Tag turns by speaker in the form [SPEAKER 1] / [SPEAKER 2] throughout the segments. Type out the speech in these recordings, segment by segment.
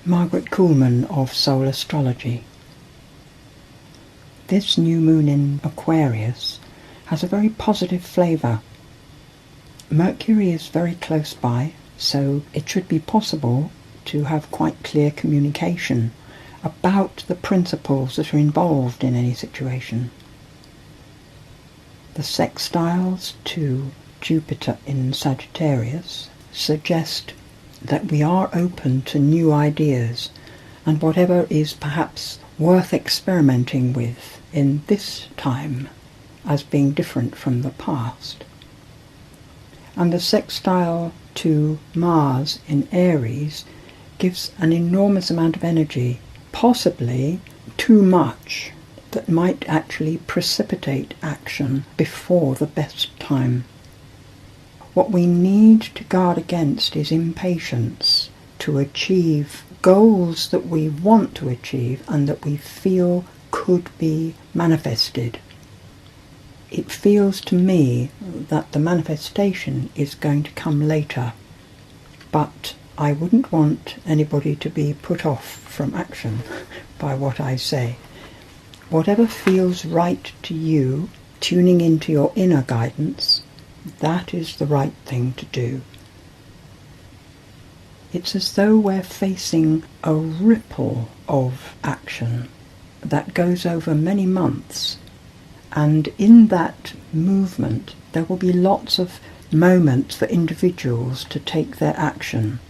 [SPEAKER 1] Margaret Kuhlman of Soul Astrology. This new moon in Aquarius has a very positive flavour. Mercury is very close by, so it should be possible to have quite clear communication about the principles that are involved in any situation. The sextiles to Jupiter in Sagittarius suggest that we are open to new ideas and whatever is perhaps worth experimenting with in this time as being different from the past. And the sextile to Mars in Aries gives an enormous amount of energy, possibly too much, that might actually precipitate action before the best time. What we need to guard against is impatience to achieve goals that we want to achieve and that we feel could be manifested. It feels to me that the manifestation is going to come later, but I wouldn't want anybody to be put off from action by what I say. Whatever feels right to you, tuning into your inner guidance, that is the right thing to do. It's as though we're facing a ripple of action that goes over many months, and in that movement there will be lots of moments for individuals to take their action.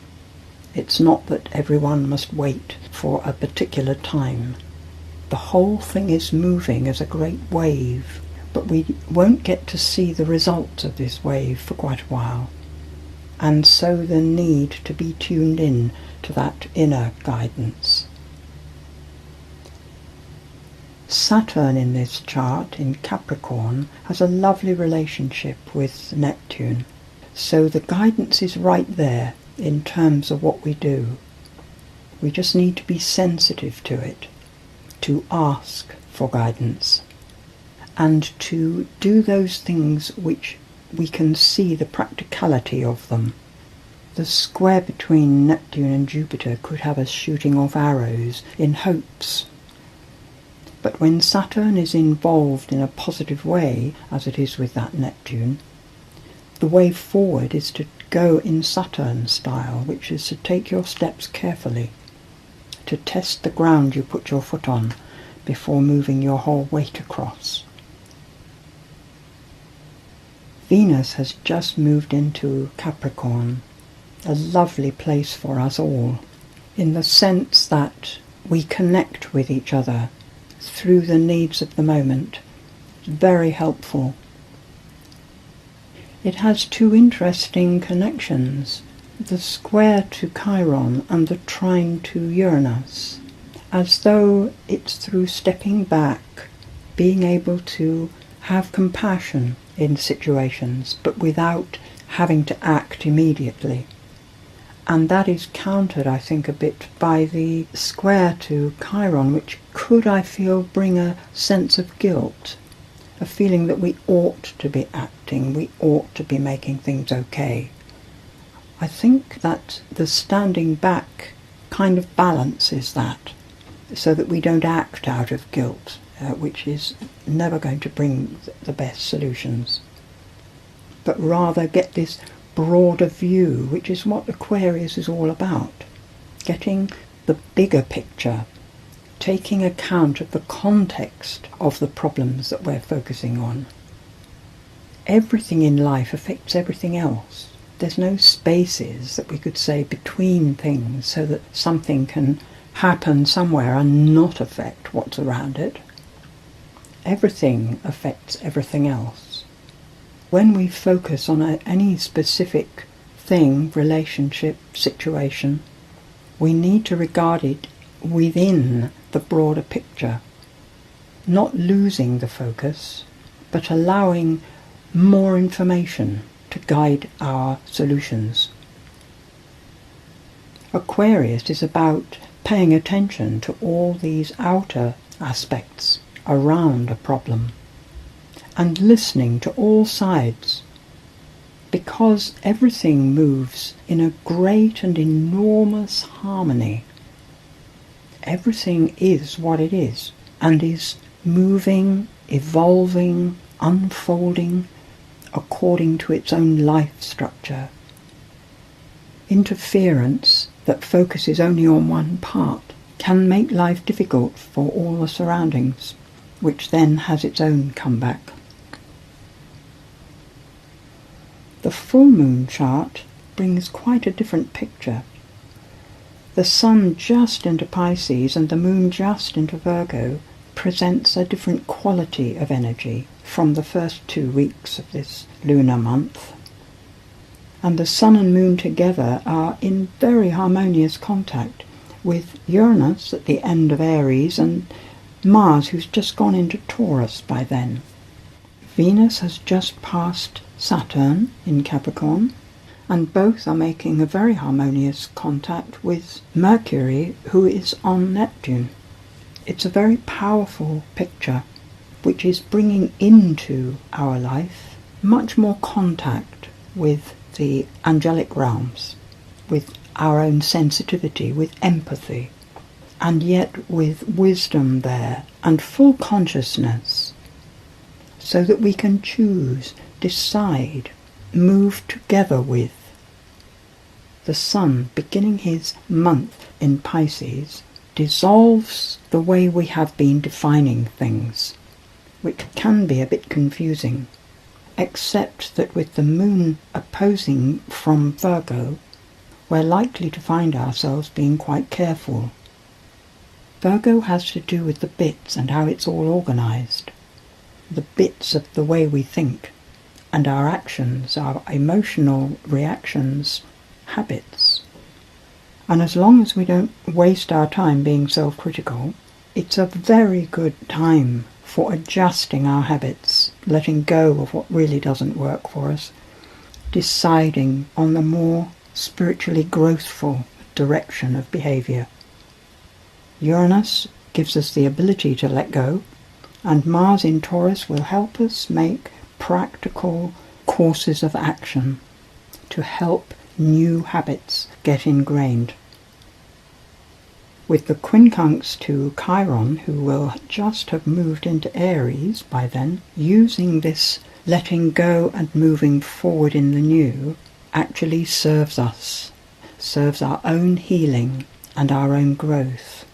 [SPEAKER 1] It's not that everyone must wait for a particular time. The whole thing is moving as a great wave, but we won't get to see the results of this wave for quite a while, and so the need to be tuned in to that inner guidance. Saturn in this chart, in Capricorn, has a lovely relationship with Neptune, so the guidance is right there in terms of what we do. We just need to be sensitive to it, to ask for guidance, and to do those things which we can see the practicality of them. The square between Neptune and Jupiter could have us shooting off arrows in hopes. But when Saturn is involved in a positive way, as it is with that Neptune, the way forward is to go in Saturn style, which is to take your steps carefully, to test the ground you put your foot on before moving your whole weight across. Venus has just moved into Capricorn, a lovely place for us all, in the sense that we connect with each other through the needs of the moment. It's very helpful. It has two interesting connections, the square to Chiron and the trine to Uranus, as though it's through stepping back, being able to have compassion in situations, but without having to act immediately. And that is countered, I think, a bit by the square to Chiron, which could, I feel, bring a sense of guilt, a feeling that we ought to be acting, we ought to be making things okay. I think that the standing back kind of balances that, so that we don't act out of guilt, which is never going to bring the best solutions, but rather get this broader view, which is what Aquarius is all about. Getting the bigger picture, taking account of the context of the problems that we're focusing on. Everything in life affects everything else. There's no spaces that we could say between things so that something can happen somewhere and not affect what's around it. Everything affects everything else. When we focus on any specific thing, relationship, situation, we need to regard it within the broader picture, not losing the focus, but allowing more information to guide our solutions. Aquarius is about paying attention to all these outer aspects around a problem and listening to all sides, because everything moves in a great and enormous harmony. Everything is what it is, and is moving, evolving, unfolding according to its own life structure. Interference that focuses only on one part can make life difficult for all the surroundings, which then has its own comeback. The full moon chart brings quite a different picture. The sun just into Pisces and the moon just into Virgo presents a different quality of energy from the first 2 weeks of this lunar month. And the sun and moon together are in very harmonious contact with Uranus at the end of Aries and Mars, who's just gone into Taurus by then. Venus has just passed Saturn in Capricorn, and both are making a very harmonious contact with Mercury, who is on Neptune. It's a very powerful picture, which is bringing into our life much more contact with the angelic realms, with our own sensitivity, with empathy, and yet with wisdom there and full consciousness, so that we can choose, decide, move together with. The sun, beginning his month in Pisces, dissolves the way we have been defining things, which can be a bit confusing, except that with the moon opposing from Virgo, we're likely to find ourselves being quite careful. Virgo has to do with the bits and how it's all organised, the bits of the way we think, and our actions, our emotional reactions, habits. And as long as we don't waste our time being self-critical, it's a very good time for adjusting our habits, letting go of what really doesn't work for us, deciding on the more spiritually growthful direction of behaviour. Uranus gives us the ability to let go, and Mars in Taurus will help us make practical courses of action to help new habits get ingrained. With the quincunx to Chiron, who will just have moved into Aries by then, using this letting go and moving forward in the new actually serves us, serves our own healing and our own growth.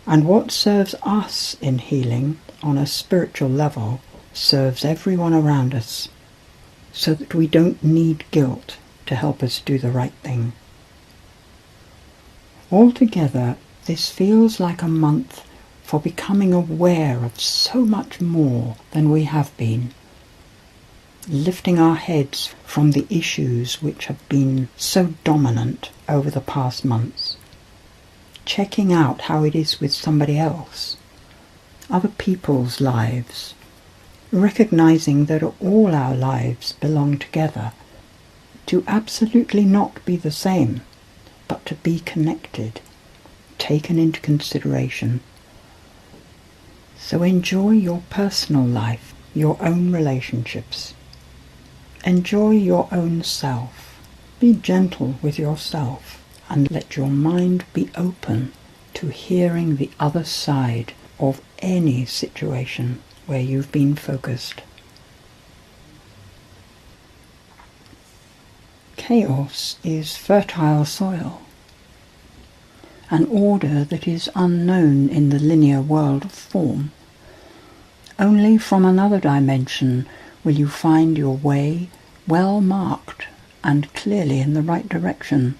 [SPEAKER 1] And what serves us in healing on a spiritual level serves everyone around us, so that we don't need guilt to help us do the right thing. Altogether, this feels like a month for becoming aware of so much more than we have been, lifting our heads from the issues which have been so dominant over the past months, checking out how it is with somebody else, other people's lives, recognizing that all our lives belong together, to absolutely not be the same, but to be connected, taken into consideration. So enjoy your personal life, your own relationships. Enjoy your own self. Be gentle with yourself and let your mind be open to hearing the other side of any situation where you've been focused. Chaos is fertile soil, an order that is unknown in the linear world of form. Only from another dimension will you find your way well marked and clearly in the right direction.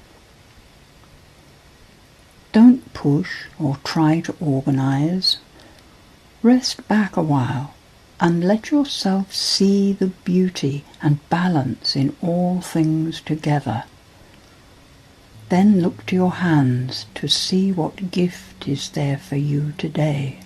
[SPEAKER 1] Don't push or try to organize. Rest back a while and let yourself see the beauty and balance in all things together. Then look to your hands to see what gift is there for you today.